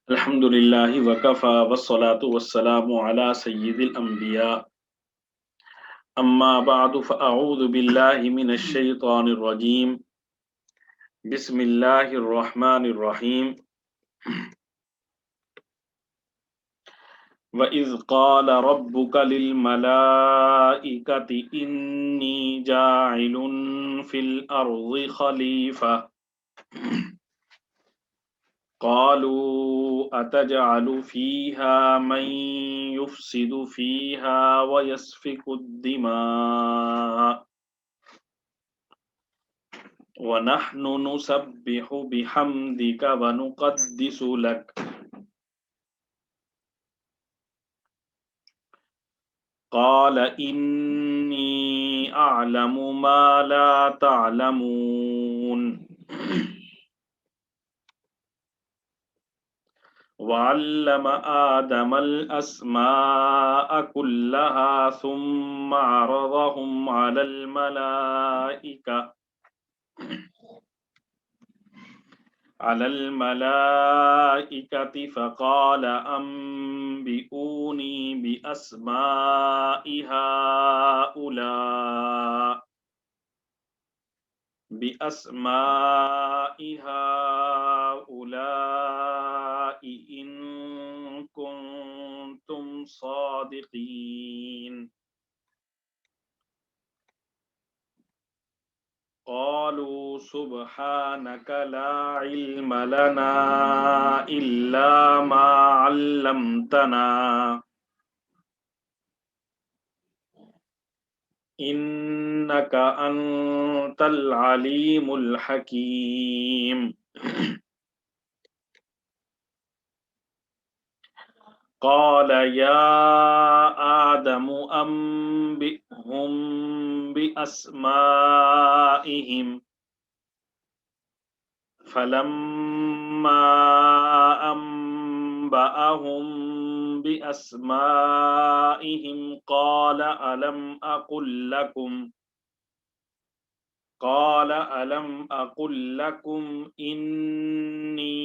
الحمد للہ وکفا والصلاة والسلام علی سید الانبیاء اما بعد فاعوذ باللہ من الشیطان الرجیم بسم اللہ الرحمن الرحیم وَإِذْ قَالَ رَبُّكَ لِلْمَلَائِكَةِ إِنِّي جَاعِلٌ فِي الْأَرْضِ خَلِيفَةً قالوا أتجعل فيها من يفسد فيها ويسفك الدماء ونحن نسبح بحمدك ونقدس لك قال إني أعلم ما لا تعلمون وعلم آدم الأسماء كلها ثم عرضهم على الملائكة فقال أنبئوني بأسماء هؤلاء إن كنتم صادقين قالوا سبحانك لا علم لنا إلا ما علمتنا إنك أنت العليم الحكيم قال يا آدم أنبئهم بأسمائهم فلما أنبأهم بأسمائهم قال ألم أقل لكم إني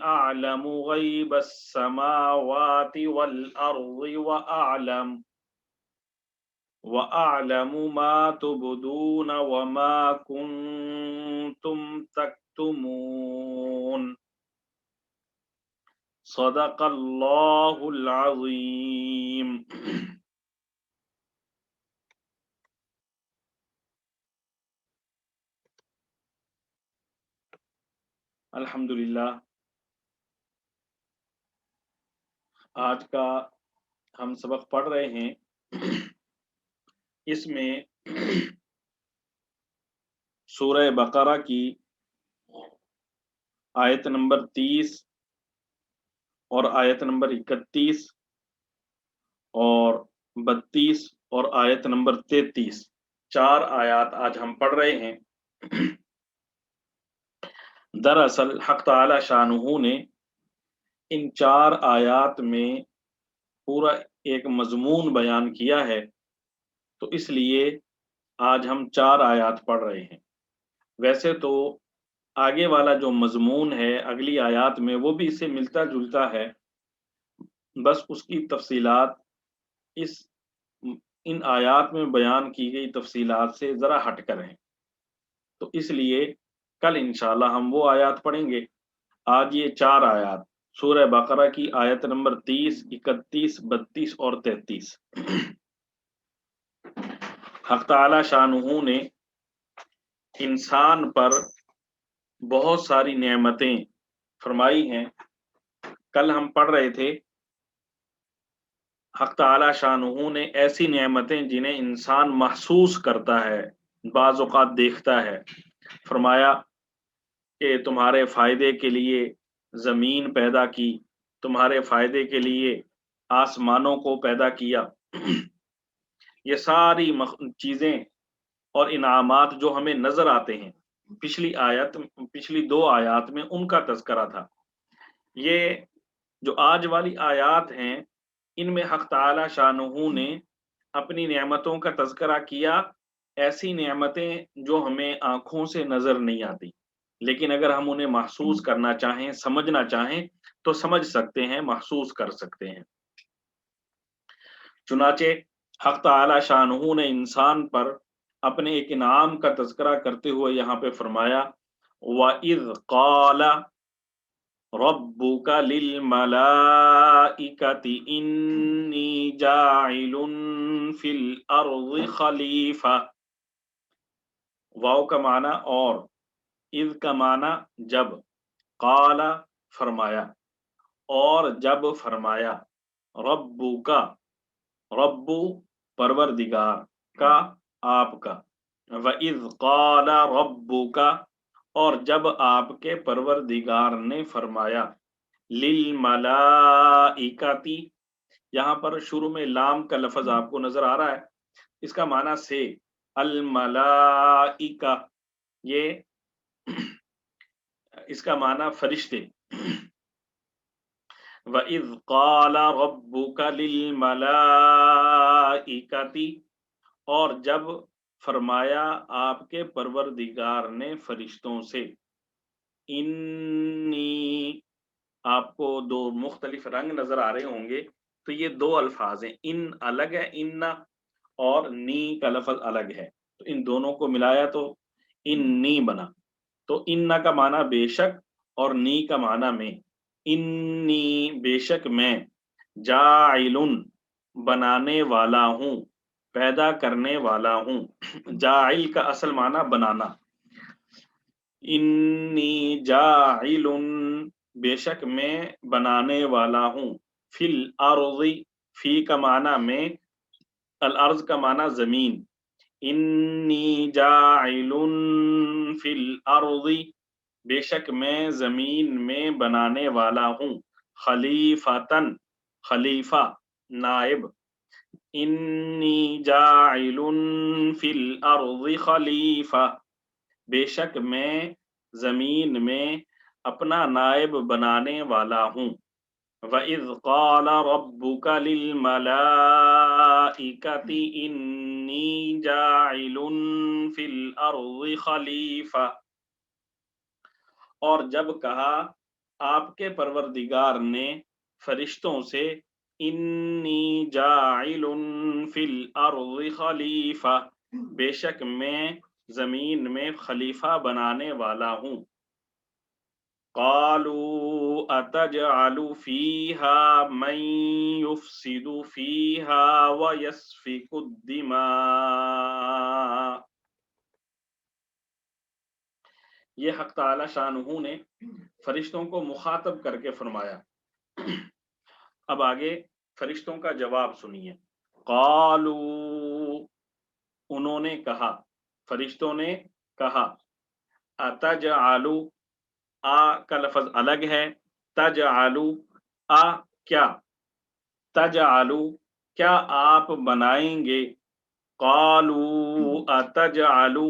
أعلم غيب السماوات والأرض وأعلم ما تبدون وما كنتم تكتمون صدق اللہ العظیم۔ الحمدللہ، آج کا ہم سبق پڑھ رہے ہیں، اس میں سورہ بقرہ کی آیت نمبر 30 اور آیت نمبر 31 اور 32 اور آیت نمبر 33 4 آیات آج ہم پڑھ رہے ہیں۔ دراصل حق تعالی شانہ نے ان 4 آیات میں پورا ایک مضمون بیان کیا ہے، تو اس لیے آج ہم 4 آیات پڑھ رہے ہیں۔ ویسے تو آگے والا جو مضمون ہے اگلی آیات میں وہ بھی اس سے ملتا جلتا ہے، بس اس کی تفصیلات ان آیات میں بیان کی گئی تفصیلات سے ذرا ہٹ کر ہیں، تو اس لیے کل انشاءاللہ ہم وہ آیات پڑھیں گے۔ آج یہ 4 آیات سورہ بقرہ کی آیت نمبر 30، 31، 32 اور 33۔ حق تعالی شانہ نے انسان پر بہت ساری نعمتیں فرمائی ہیں۔ کل ہم پڑھ رہے تھے حق تعالی شانہ نے ایسی نعمتیں جنہیں انسان محسوس کرتا ہے، بعض اوقات دیکھتا ہے۔ فرمایا کہ تمہارے فائدے کے لیے زمین پیدا کی، تمہارے فائدے کے لیے آسمانوں کو پیدا کیا۔ یہ ساری چیزیں اور انعامات جو ہمیں نظر آتے ہیں، پچھلی 2 آیات میں ان کا تذکرہ تھا۔ یہ جو آج والی آیات ہیں ان میں حق تعالی شانہ نے اپنی نعمتوں کا تذکرہ کیا، ایسی نعمتیں جو ہمیں آنکھوں سے نظر نہیں آتی، لیکن اگر ہم انہیں محسوس کرنا چاہیں، سمجھنا چاہیں تو سمجھ سکتے ہیں، محسوس کر سکتے ہیں۔ چنانچہ حق تعالی شانہ نے انسان پر اپنے ایک انعام کا تذکرہ کرتے ہوئے یہاں پہ فرمایا وَإِذْ قَالَ رَبُّكَ لِلْمَلَائِكَةِ إِنِّي جَاعِلٌ فِي الْأَرْضِ خَلِيفَةً۔ واو کا معنی اور، اذ کا معنی جب، قال فرمایا، اور جب فرمایا، ربو کا، ربو پروردگار کا، آپ کا، وَإِذْ قَالَ رَبُّكَ اور جب آپ کے پروردگار نے فرمایا، لِلْمَلَائِكَةِ یہاں پر شروع میں لام کا لفظ آپ کو نظر آ رہا ہے، اس کا معنی سے الملائکہ، یہ اس کا معنی فرشتے۔ وَإِذْ قَالَ رَبُّكَ لِلْمَلَائِكَةِ اور جب فرمایا آپ کے پروردگار نے فرشتوں سے، انی، آپ کو دو مختلف رنگ نظر آ رہے ہوں گے، تو یہ دو الفاظ ہیں، ان الگ ہے، ان اور نی کا لفظ الگ ہے، تو ان دونوں کو ملایا تو انی بنا۔ تو ان کا معنی بے شک اور نی کا معنی میں، انی بے شک میں، جاعل بنانے والا ہوں، پیدا کرنے والا ہوں۔ جاعل کا اصل معنی بنانا، انی جاعل بے شک میں بنانے والا ہوں، فی الارض فی کا معنی میں، الارض کا معنی زمین، انی جاعل فی الارض بے شک میں زمین میں بنانے والا ہوں، خلیفتن خلیفہ نائب، انی جاعل فی الارض خلیفہ بے شک میں زمین میں اپنا نائب بنانے والا ہوں۔ وَإِذْ قَالَ رَبُّكَ لِلْمَلَائِكَةِ إِنِّي جَاعِلٌ فِي الْأَرْضِ خَلِيفَةً اور جب کہا آپ کے پروردگار نے فرشتوں سے، انی جاعل فی الارض خلیفہ بے شک میں زمین میں خلیفہ بنانے والا ہوں۔ قالوا اتجعل فیہا من یفسد فیہا ویسفک الدماء یہ حق تعالی شانہ نے فرشتوں کو مخاطب کر کے فرمایا۔ اب آگے فرشتوں کا جواب سنیے۔ قالو انہوں نے کہا، فرشتوں نے کہا، اتجعلو آ کا لفظ الگ ہے، تجعلو آ کیا، تجعلو کیا آپ بنائیں گے، قالو اتجعلو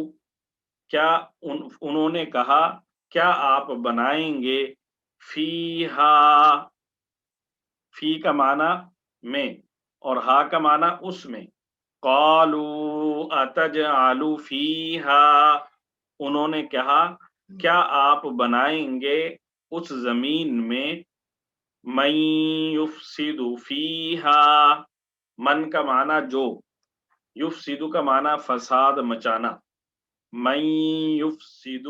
کیا انہوں نے کہا کیا آپ بنائیں گے، فیہا فی کا معنی میں اور ہا کا معنی اس میں، قالو اتجعل فیہا انہوں نے کہا کیا آپ بنائیں گے اس زمین میں، من یفسد فیہا من کا معنی جو، یفسد کا معنی فساد مچانا، من یفسد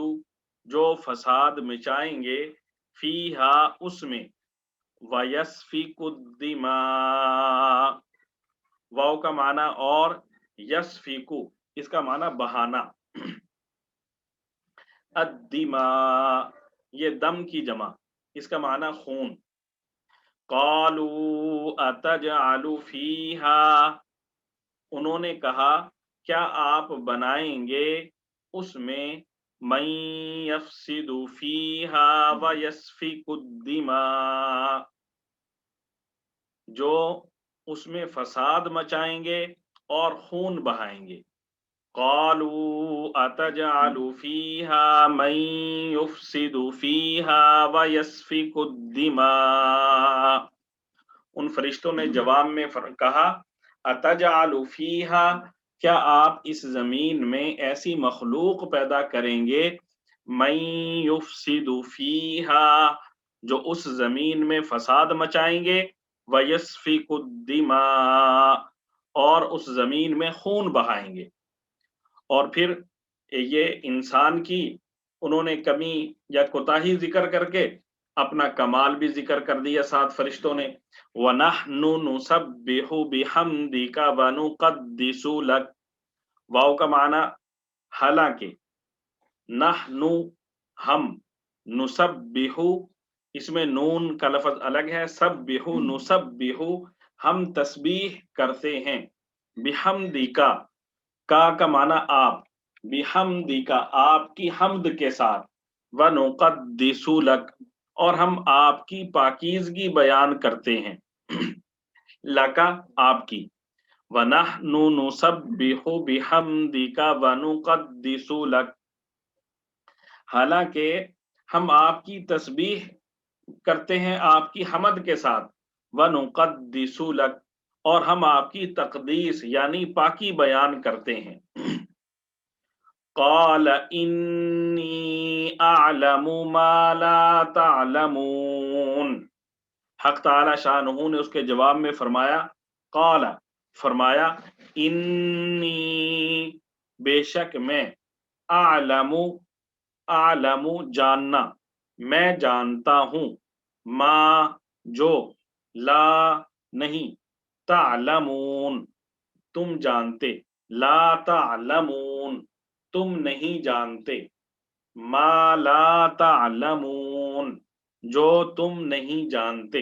جو فساد مچائیں گے، فیہا اس میں، وَيَسْفِكُ الدِّمَاء واو کا معنی اور، یسفیکو اس کا معنی بہانا، الدماء یہ دم کی جمع، اس کا معنی خون۔ قالوا اتجعل فیہا انہوں نے کہا کیا آپ بنائیں گے اس میں، من یفسد فیہا ویسفک الدماء جو اس میں فساد مچائیں گے اور خون بہائیں گے۔ قالوا اتجعل فیہا من یفسد فیہا ویسفک الدماء ان فرشتوں نے جواب میں کہا، اتجعل فیہا کیا آپ اس زمین میں ایسی مخلوق پیدا کریں گے، من یفسد فیہا جو اس زمین میں فساد مچائیں گے، ویسفک الدماء اور اس زمین میں خون بہائیں گے۔ اور پھر یہ انسان کی انہوں نے کمی یا کوتاہی ذکر کر کے اپنا کمال بھی ذکر کر دیا ساتھ فرشتوں نے۔ وَنَحْنُ نُسَبِّحُ بِحَمْدِكَ وَنُقَدِّسُ لَكَ، واو کا معنی حالانکہ، نحن ہم، نسبح اس میں نون کا لفظ الگ ہے، سبح نسبح ہم تسبیح کرتے ہیں، بحمدکا کا معنی آپ، بحمدکا آپ کی حمد کے ساتھ، ونقدس لک اور ہم آپ کی پاکیزگی بیان کرتے ہیں، لکا آپ کی، وَنَحْنُ نُسَبِّحُ بِحَمْدِكَ وَنُقَدِّسُ لَكَ حالانکہ ہم آپ کی تسبیح کرتے ہیں آپ کی حمد کے ساتھ، وَنُقَدِّسُ لَكَ اور ہم آپ کی تقدیس یعنی پاکی بیان کرتے ہیں۔ قال انی اعلم ما لا تعلمون، حق تعالی شانہ نے اس کے جواب میں فرمایا، قال فرمایا، انی بے شک میں، اعلم جاننا، میں جانتا ہوں، ما جو، لا نہیں، تعلمون تم جانتے، لا تعلمون تم نہیں جانتے، ما لا تعلمون جو تم نہیں جانتے۔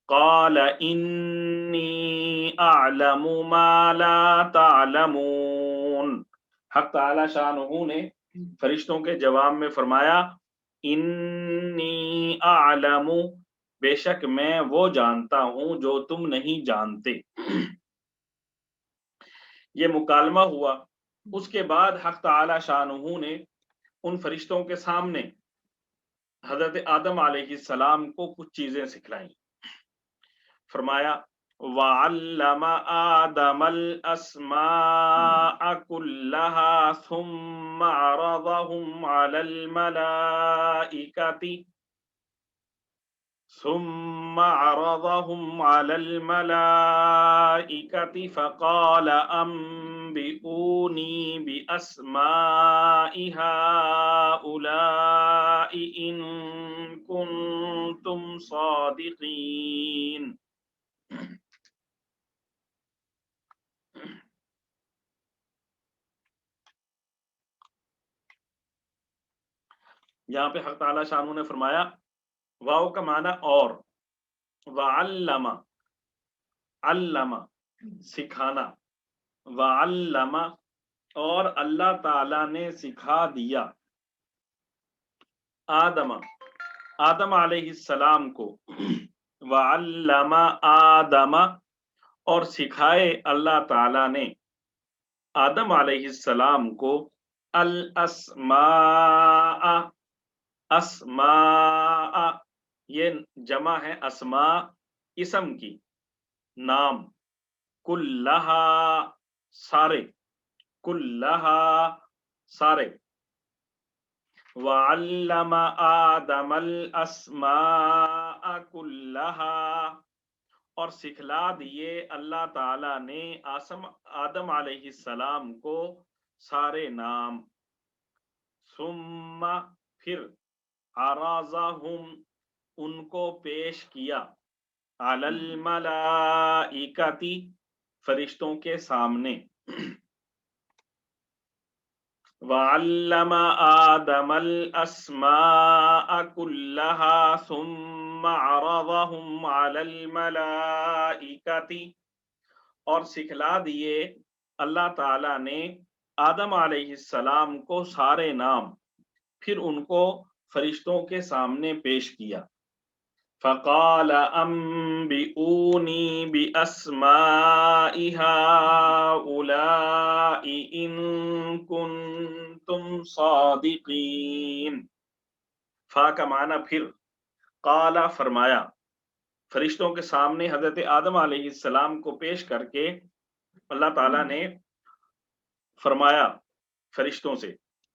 قال انی اعلم ما لا تعلمون، حق تعالی شانہ نے فرشتوں کے جواب میں فرمایا، انی اعلم بے شک میں وہ جانتا ہوں جو تم نہیں جانتے۔ یہ مکالمہ ہوا، اس کے بعد حق تعالی شانہ نے ان فرشتوں کے سامنے حضرت آدم علیہ السلام کو کچھ چیزیں سکھلائیں۔ فرمایا، وَعَلَّمَ آدَمَ الْأَسْمَاءَ كُلَّهَا ثُمَّ عَرَضَهُمْ عَلَى الْمَلَائِكَةِ فَقَالَ أَنبِئُونِي بِأَسْمَاءِ هَؤُلَاءِ إِن كُنتُمْ صَادِقِينَ۔ یہاں پہ حق تعالی شانہ نے فرمایا، واو کا معنی اور، وعلم علم سکھانا، وعلم اور اللہ تعالی نے سکھا دیا، آدم علیہ السلام کو، وعلم آدم اور سکھائے اللہ تعالی نے آدم علیہ السلام کو، الاسماء اسماء یہ جمع ہے اسماء اسم کی، نام، کلہا سارے، کلہا سارے، وعلم آدم الاسماء کلہا اور سکھلا دیے اللہ تعالی نے آدم علیہ السلام کو سارے نام، ثم پھر، عرضہم ان کو پیش کیا، علی الملائکۃ فرشتوں کے سامنے، وعلم آدم الاسماء كلها ثم عرضهم على الملائکۃ اور سکھلا دیے اللہ تعالی نے آدم علیہ السلام کو سارے نام، پھر ان کو فرشتوں کے سامنے پیش کیا، فقال انبئونی باسماء هؤلاء ان کنتم صادقین، فا کا معنی پھر، قال فرمایا، فرشتوں کے سامنے حضرت آدم علیہ السلام کو پیش کر کے اللہ تعالیٰ نے فرمایا فرشتوں سے،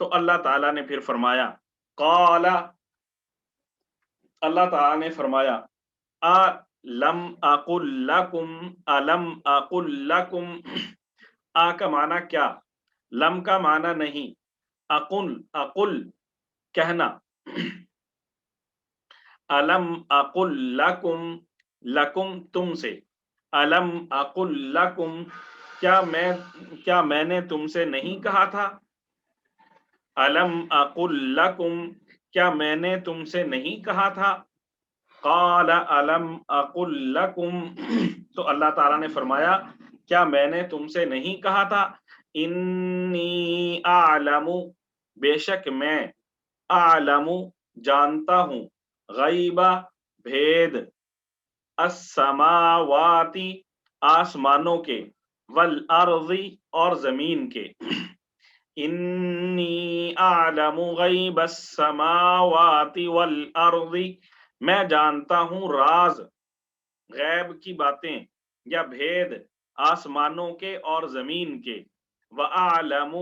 تو اللہ تعالیٰ نے پھر فرمایا، قال، اللہ تعالیٰ نے فرمایا، لم اقل لکم، الم اقل لکم، آ کا معنی کیا، لم کا معنی نہیں، اقل کہنا، الم اقل لکم، لکم تم سے، الم اقل لکم، کیا میں نے تم سے نہیں کہا تھا، الم اقل لکم، کیا میں نے تم سے نہیں کہا تھا، قال الم اقل لکم، تو اللہ تعالیٰ نے فرمایا کیا میں نے تم سے نہیں کہا تھا، انی اعلم، بے شک میں، اعلم جانتا ہوں، غیبہ بھید، السماواتی آسمانوں کے، والارض اور زمین کے، انی اعلم غیب السماوات والارض، میں جانتا ہوں راز، غیب کی باتیں یا بھید آسمانوں کے اور زمین کے، وَأَعْلَمُ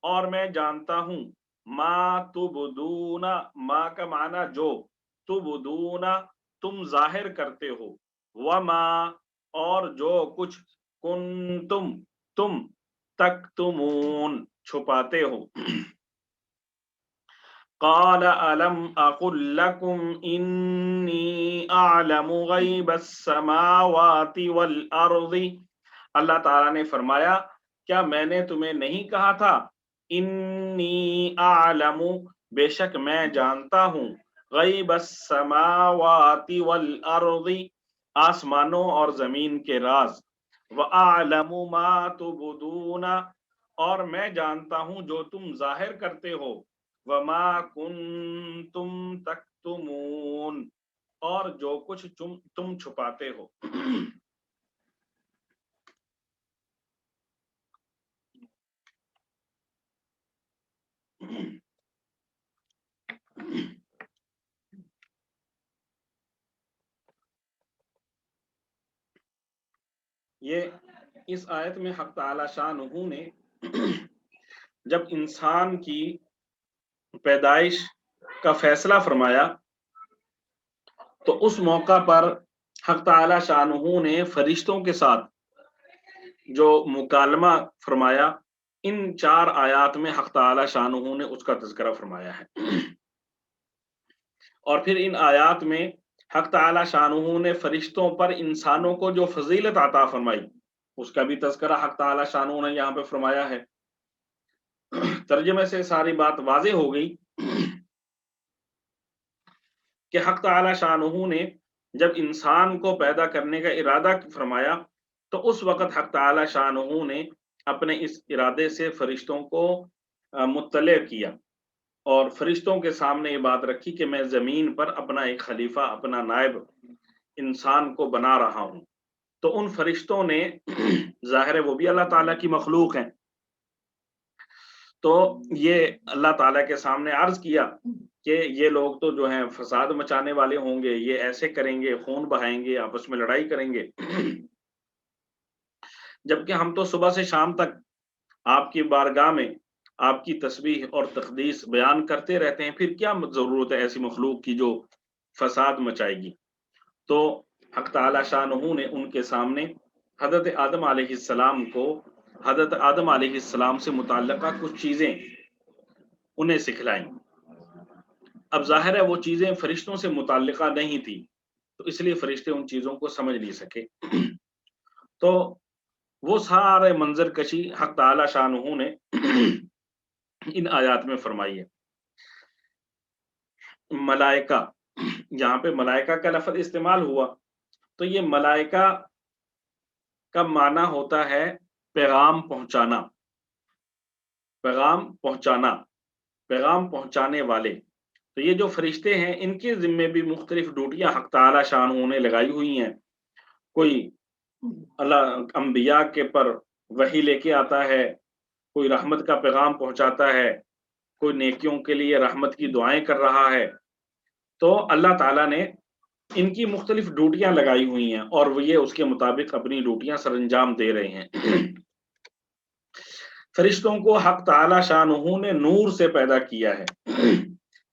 اور میں جانتا ہوں، ما تبدون، ما کا معنی جو، تبدون تم ظاہر کرتے ہو، وما اور جو کچھ، کنتم تم، تکتمون چھپاتے ہو، قال الم اقل لکم انی اعلم غیب السماوات والارض، اللہ تعالیٰ نے فرمایا کیا میں نے تمہیں نہیں کہا تھا، انی اعلم بے شک میں جانتا ہوں، غیب السماوات والارض آسمانوں اور زمین کے راز، واعلم ما تبدون اور میں جانتا ہوں جو تم ظاہر کرتے ہو، وما کنتم تکتمون اور جو کچھ تم چھپاتے ہو۔ یہ اس آیت میں حق تعالی شانہ نے جب انسان کی پیدائش کا فیصلہ فرمایا تو اس موقع پر حق تعالی شانہ نے فرشتوں کے ساتھ جو مکالمہ فرمایا، ان 4 آیات میں حق تعالی شانہ نے اس کا تذکرہ فرمایا ہے، اور پھر ان آیات میں حق تعالی شانہ نے فرشتوں پر انسانوں کو جو فضیلت عطا فرمائی اس کا بھی تذکرہ حق تعالی شانہ نے یہاں پہ فرمایا ہے۔ ترجمے سے ساری بات واضح ہو گئی کہ حق تعالی شانہ نے جب انسان کو پیدا کرنے کا ارادہ فرمایا تو اس وقت حق تعالی شانہ نے اپنے اس ارادے سے فرشتوں کو مطلع کیا اور فرشتوں کے سامنے یہ بات رکھی کہ میں زمین پر اپنا ایک خلیفہ، اپنا نائب انسان کو بنا رہا ہوں۔ تو ان فرشتوں نے ظاہر ہے وہ بھی اللہ تعالیٰ کی مخلوق ہیں، تو یہ اللہ تعالیٰ کے سامنے عرض کیا کہ یہ لوگ تو جو ہیں فساد مچانے والے ہوں گے، یہ ایسے کریں گے، خون بہائیں گے، آپس میں لڑائی کریں گے، جبکہ ہم تو صبح سے شام تک آپ کی بارگاہ میں آپ کی تسبیح اور تقدیس بیان کرتے رہتے ہیں، پھر کیا ضرورت ہے ایسی مخلوق کی جو فساد مچائے گی۔ تو حق تعالی شانہ نے ان کے سامنے حضرت آدم علیہ السلام کو حضرت آدم علیہ السلام سے متعلقہ کچھ چیزیں انہیں سکھلائیں۔ اب ظاہر ہے وہ چیزیں فرشتوں سے متعلقہ نہیں تھی تو اس لیے فرشتے ان چیزوں کو سمجھ نہیں سکے، تو وہ سارے منظر کشی حق تعالی شانہ نے ان آیات میں فرمائی ہے۔ ملائکہ، یہاں پہ ملائکہ کا لفظ استعمال ہوا تو یہ ملائکہ کا معنی ہوتا ہے پیغام پہنچانا، پیغام پہنچانا، پیغام پہنچانے والے۔ تو یہ جو فرشتے ہیں ان کے ذمے بھی مختلف ڈیوٹیاں حق تعالی شانہ نے لگائی ہوئی ہیں، کوئی اللہ انبیاء کے پر وحی لے کے آتا ہے، کوئی رحمت کا پیغام پہنچاتا ہے، کوئی نیکیوں کے لیے رحمت کی دعائیں کر رہا ہے، تو اللہ تعالیٰ نے ان کی مختلف ڈیوٹیاں لگائی ہوئی ہیں اور وہ یہ اس کے مطابق اپنی ڈیوٹیاں سر انجام دے رہے ہیں۔ فرشتوں کو حق تعالی شانہ نے نور سے پیدا کیا ہے.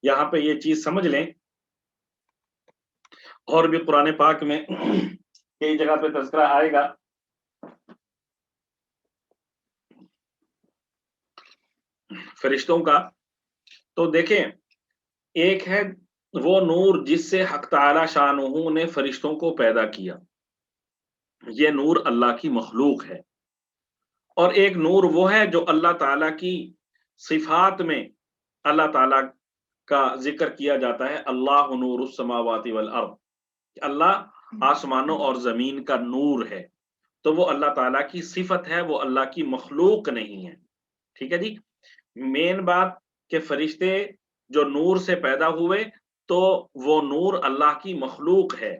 یہاں پہ یہ چیز سمجھ لیں، اور بھی قرآن پاک میں کئی جگہ پہ تذکرہ آئے گا. فرشتوں کا تو دیکھیں، ایک ہے وہ نور جس سے حق تعالی شانہ نے فرشتوں کو پیدا کیا، یہ نور اللہ کی مخلوق ہے. اور ایک نور وہ ہے جو اللہ تعالی کی صفات میں اللہ تعالی کا ذکر کیا جاتا ہے، اللہ نور السماوات والارض، اللہ آسمانوں اور زمین کا نور ہے. تو وہ اللہ تعالیٰ کی صفت ہے، وہ اللہ کی مخلوق نہیں ہے. ٹھیک ہے جی. مین بات کہ فرشتے جو نور سے پیدا ہوئے تو وہ نور اللہ کی مخلوق ہے.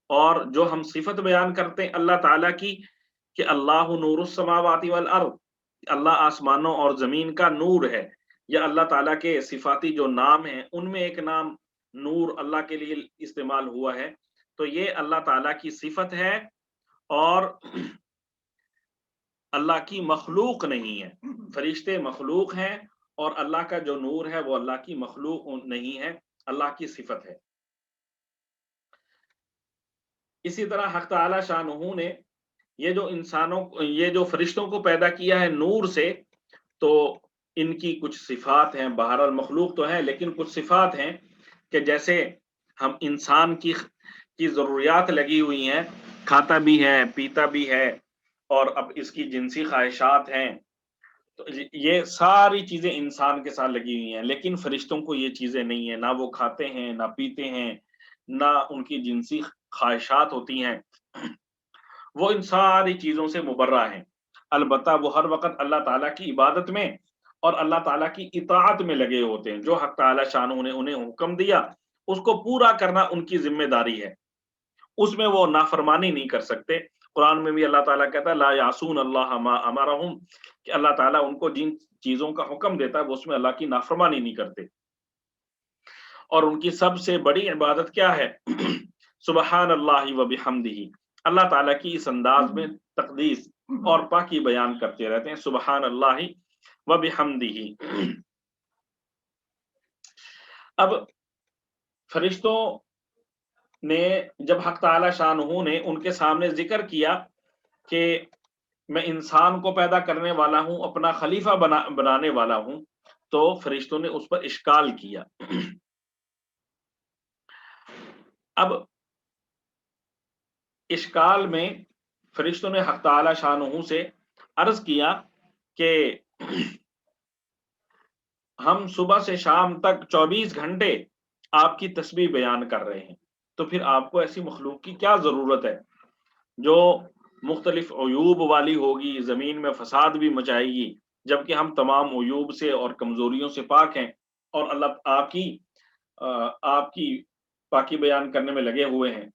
اور جو ہم صفت بیان کرتے ہیں اللہ تعالیٰ کی کہ اللہ نور السماوات والارض، اللہ آسمانوں اور زمین کا نور ہے، یا اللہ تعالیٰ کے صفاتی جو نام ہیں ان میں ایک نام نور اللہ کے لیے استعمال ہوا ہے. تو یہ اللہ تعالیٰ کی صفت ہے اور اللہ کی مخلوق نہیں ہے. فرشتے مخلوق ہیں اور اللہ کا جو نور ہے وہ اللہ کی مخلوق نہیں ہے، اللہ کی صفت ہے. اسی طرح حق تعالی شانہ نے یہ جو فرشتوں کو پیدا کیا ہے نور سے، تو ان کی کچھ صفات ہیں. بہرحال مخلوق تو ہیں لیکن کچھ صفات ہیں کہ جیسے ہم انسان کی ضروریات لگی ہوئی ہیں، کھاتا بھی ہے، پیتا بھی ہے، اور اب اس کی جنسی خواہشات ہیں. تو یہ ساری چیزیں انسان کے ساتھ لگی ہوئی ہیں، لیکن فرشتوں کو یہ چیزیں نہیں ہیں. نہ وہ کھاتے ہیں، نہ پیتے ہیں، نہ ان کی جنسی خواہشات ہوتی ہیں. وہ ان ساری چیزوں سے مبرہ ہیں. البتہ وہ ہر وقت اللہ تعالیٰ کی عبادت میں اور اللہ تعالیٰ کی اطاعت میں لگے ہوتے ہیں. جو حق تعالیٰ شانہ نے انہیں حکم دیا اس کو پورا کرنا ان کی ذمہ داری ہے، اس میں وہ نافرمانی نہیں کر سکتے. قرآن میں بھی اللہ تعالیٰ کہتا ہے لا یعصون اللہ ما امرہم، کہ اللہ تعالیٰ ان کو جن چیزوں کا حکم دیتا ہے وہ اس میں اللہ کی نافرمانی نہیں کرتے. اور ان کی سب سے بڑی عبادت کیا ہے؟ سبحان اللہ و بحمدہ، اللہ تعالیٰ کی اس انداز میں تقدیس اور پاکی بیان کرتے رہتے ہیں، سبحان اللہ و بحمدہ. اب فرشتوں نے جب حق تعالی شانہ نے ان کے سامنے ذکر کیا کہ میں انسان کو پیدا کرنے والا ہوں، اپنا خلیفہ بنانے والا ہوں، تو فرشتوں نے اس پر اشکال کیا. اب اشکال میں فرشتوں نے حق تعالی شانہ سے عرض کیا کہ ہم صبح سے شام تک 24 گھنٹے آپ کی تسبیح بیان کر رہے ہیں، تو پھر آپ کو ایسی مخلوق کی کیا ضرورت ہے جو مختلف عیوب والی ہوگی، زمین میں فساد بھی مچائے گی، جبکہ ہم تمام عیوب سے اور کمزوریوں سے پاک ہیں اور اللہ آپ کی پاکی بیان کرنے میں لگے ہوئے ہیں.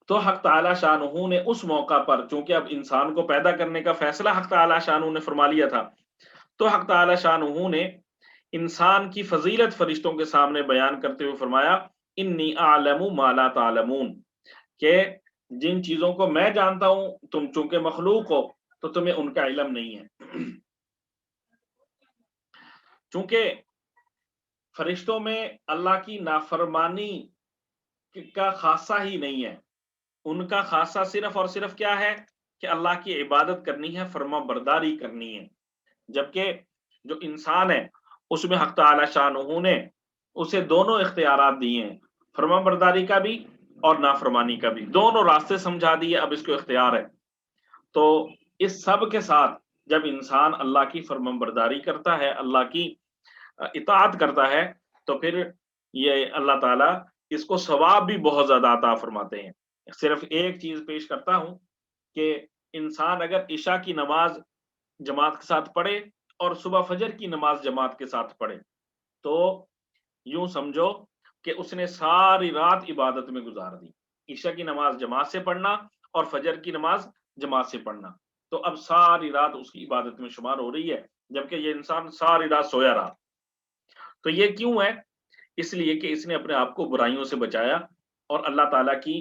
تو حق تعالی شانہ نے اس موقع پر، چونکہ اب انسان کو پیدا کرنے کا فیصلہ حق تعالی شانہ نے فرما لیا تھا، تو حق تعالی شانہ نے انسان کی فضیلت فرشتوں کے سامنے بیان کرتے ہوئے فرمایا انی اعلم ما لا تعلمون، کہ جن چیزوں کو میں جانتا ہوں تم چونکہ مخلوق ہو تو تمہیں ان کا علم نہیں ہے. چونکہ فرشتوں میں اللہ کی نافرمانی کا خاصہ ہی نہیں ہے، ان کا خاصہ صرف اور صرف کیا ہے کہ اللہ کی عبادت کرنی ہے، فرما برداری کرنی ہے. جبکہ جو انسان ہے اس میں حق تعالی شانہ نے اسے دونوں اختیارات دیے ہیں، فرما برداری کا بھی اور نافرمانی کا بھی، دونوں راستے سمجھا دیے، اب اس کو اختیار ہے. تو اس سب کے ساتھ جب انسان اللہ کی فرما برداری کرتا ہے، اللہ کی اطاعت کرتا ہے، تو پھر یہ اللہ تعالیٰ اس کو ثواب بھی بہت زیادہ عطا فرماتے ہیں. صرف ایک چیز پیش کرتا ہوں کہ انسان اگر عشاء کی نماز جماعت کے ساتھ پڑھے اور صبح فجر کی نماز جماعت کے ساتھ پڑھے تو یوں سمجھو کہ اس نے ساری رات عبادت میں گزار دی. عشاء کی نماز جماعت سے پڑھنا اور فجر کی نماز جماعت سے پڑھنا، تو اب ساری رات اس کی عبادت میں شمار ہو رہی ہے، جبکہ یہ انسان ساری رات سویا رہا. تو یہ کیوں ہے؟ اس لیے کہ اس نے اپنے آپ کو برائیوں سے بچایا اور اللہ تعالیٰ کی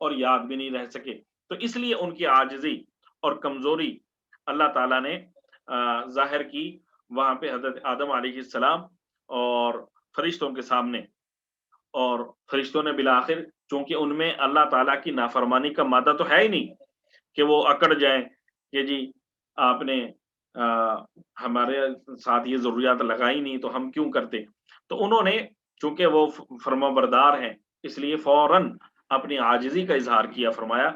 اور یاد بھی نہیں رہ سکے. تو اس لیے ان کی عاجزی اور کمزوری اللہ تعالیٰ نے ظاہر کی وہاں پہ حضرت آدم علیہ السلام اور فرشتوں کے سامنے. اور فرشتوں نے بالآخر چونکہ ان میں اللہ تعالیٰ کی نافرمانی کا مادہ تو ہے ہی نہیں کہ وہ اکڑ جائیں کہ جی آپ نے ہمارے ساتھ یہ ضروریات لگائی نہیں تو ہم کیوں کرتے. تو انہوں نے چونکہ وہ فرما بردار ہیں اس لیے فوراً اپنی عاجزی کا اظہار کیا. فرمایا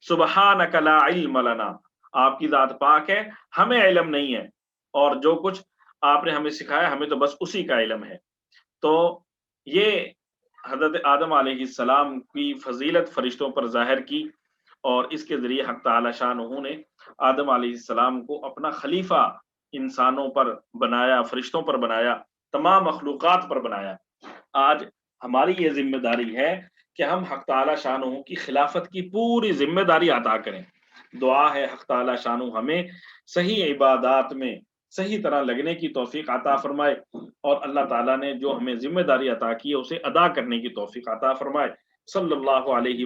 سبحانک لا علم لنا، آپ کی ذات پاک ہے، ہمیں علم نہیں ہے، اور جو کچھ آپ نے ہمیں سکھایا ہمیں تو بس اسی کا علم ہے. تو یہ حضرت آدم علیہ السلام کی فضیلت فرشتوں پر ظاہر کی، اور اس کے ذریعے حق تعالی شانہ نے آدم علیہ السلام کو اپنا خلیفہ انسانوں پر بنایا، فرشتوں پر بنایا، تمام مخلوقات پر بنایا. آج ہماری یہ ذمہ داری ہے کہ ہم حق تعالی شانہ کی خلافت کی پوری ذمہ داری عطا کریں. دعا ہے حق تعالی شانہ ہمیں صحیح عبادات میں صحیح طرح لگنے کی توفیق عطا فرمائے، اور اللہ تعالیٰ نے جو ہمیں ذمہ داری عطا کی ہے اسے ادا کرنے کی توفیق عطا فرمائے. صلی اللہ علیہ